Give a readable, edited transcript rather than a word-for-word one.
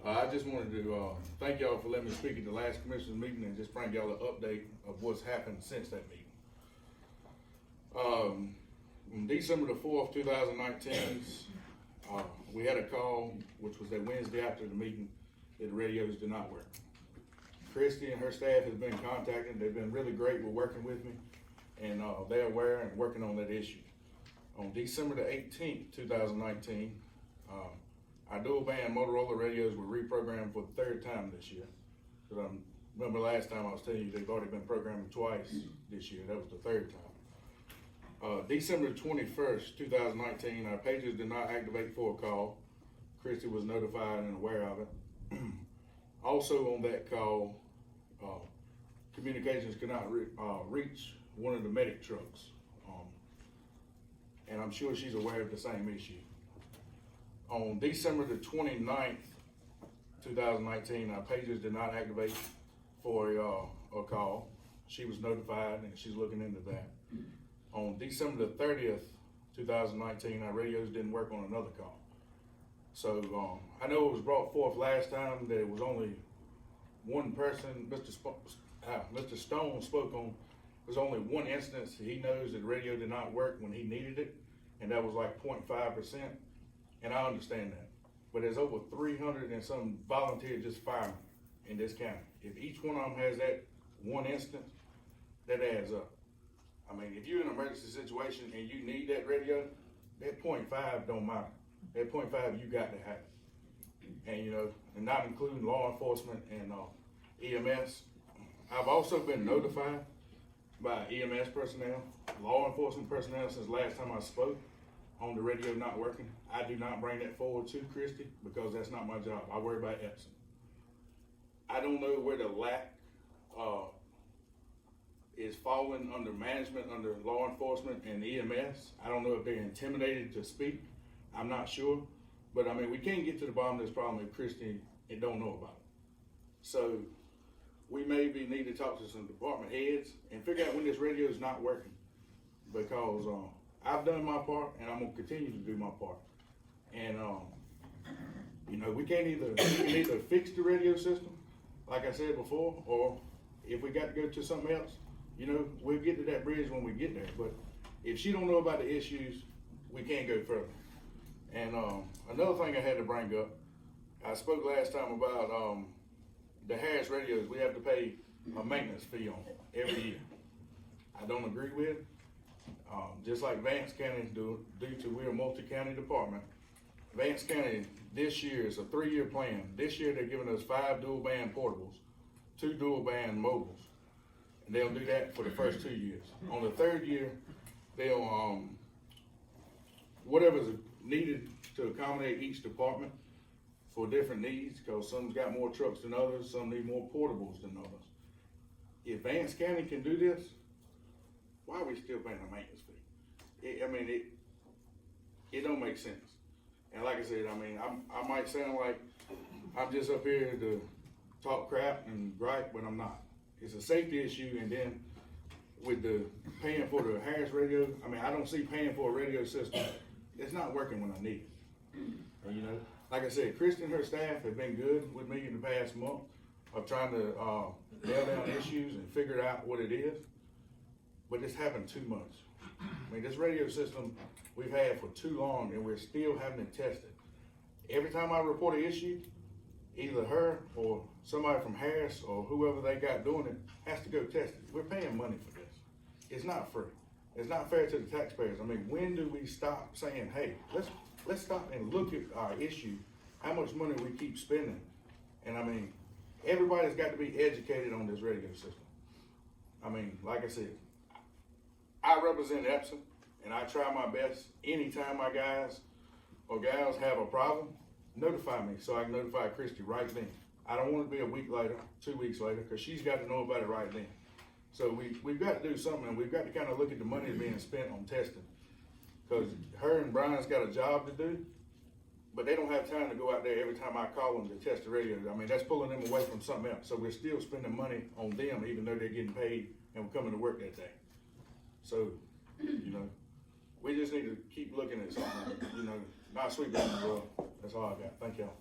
I just wanted to thank y'all for letting me speak at the last commissioners meeting and just bring y'all an update of what's happened since that meeting. On December the 4th, 2019, we had a call, which was that Wednesday after the meeting, that the radios did not work. Christy and her staff has been contacted. They've been really great with working with me, and they're aware and working on that issue. On December the 18th, 2019, our dual band Motorola radios were reprogrammed for the third time this year. Because I remember last time I was telling you they've already been programmed twice this year. That was the third time. December 21st, 2019, our pages did not activate for a call. Christy was notified and aware of it. Also on that call, communications could not reach one of the medic trucks. And I'm sure she's aware of the same issue. On December the 29th, 2019, our pages did not activate for a call. She was notified and she's looking into that. On December the 30th, 2019, our radios didn't work on another call. So I know it was brought forth last time that it was only one person, Mr. Stone spoke on, there's only one instance he knows that the radio did not work when he needed it, and that was like 0.5%, and I understand that. But there's over 300 and some volunteer just firemen in this county. If each one of them has that one instance, that adds up. I mean, if you're in an emergency situation and you need that radio, that 0.5 don't matter. That 0.5 you got to have. And you know, and not including law enforcement and EMS. I've also been notified by EMS personnel, law enforcement personnel since last time I spoke on the radio not working. I do not bring that forward to Christy because that's not my job. I worry about Epsom. I don't know where the lack is falling under management, under law enforcement and EMS. I don't know if they're intimidated to speak. I'm not sure. But I mean, we can't get to the bottom of this problem if Christy don't know about it. So we maybe need to talk to some department heads and figure out when this radio is not working. Because I've done my part and I'm gonna continue to do my part. And you know, we can either fix the radio system, like I said before, or if we got to go to something else, you know, we'll get to that bridge when we get there. But if she don't know about the issues, we can't go further. And another thing I had to bring up, I spoke last time about the Harris radios. We have to pay a maintenance fee on every year. I don't agree with it. Just like Vance County due to we're a multi-county department. Vance County this year is a 3-year plan. This year they're giving us 5 dual band portables, 2 dual band mobiles. And they'll do that for the first 2 years. On the 3rd year, they'll, whatever's needed to accommodate each department for different needs, because some's got more trucks than others, some need more portables than others. If Vance County can do this, why are we still paying a maintenance fee? I mean, it don't make sense. And like I said, I mean, I might sound like I'm just up here to talk crap and gripe, but I'm not. It's a safety issue, and then with the paying for the Harris radio, I mean, I don't see paying for a radio system. It's not working when I need it. And, you know, like I said, Christy and her staff have been good with me in the past month of trying to nail down issues and figure out what it is. But it's happened too much. I mean, this radio system we've had for too long, and we're still having it tested. Every time I report an issue, either her or somebody from Harris or whoever they got doing it has to go test it. We're paying money for this. It's not free. It's not fair to the taxpayers. I mean, when do we stop saying, hey, let's stop and look at our issue, how much money we keep spending? And I mean, everybody's got to be educated on this radio system. I mean, like I said, I represent Epsom, and I try my best. Anytime my guys or gals have a problem, notify me so I can notify Christy right then. I don't want it to be a week later, 2 weeks later, because she's got to know about it right then. So we've got to do something, and we've got to kind of look at the money being spent on testing. Because her and Brian's got a job to do, but they don't have time to go out there every time I call them to test the radio. I mean, that's pulling them away from something else. So we're still spending money on them, even though they're getting paid and we're coming to work that day. So, you know, we just need to keep looking at something, you know, not sweep under the rug. That's all I got. Thank y'all.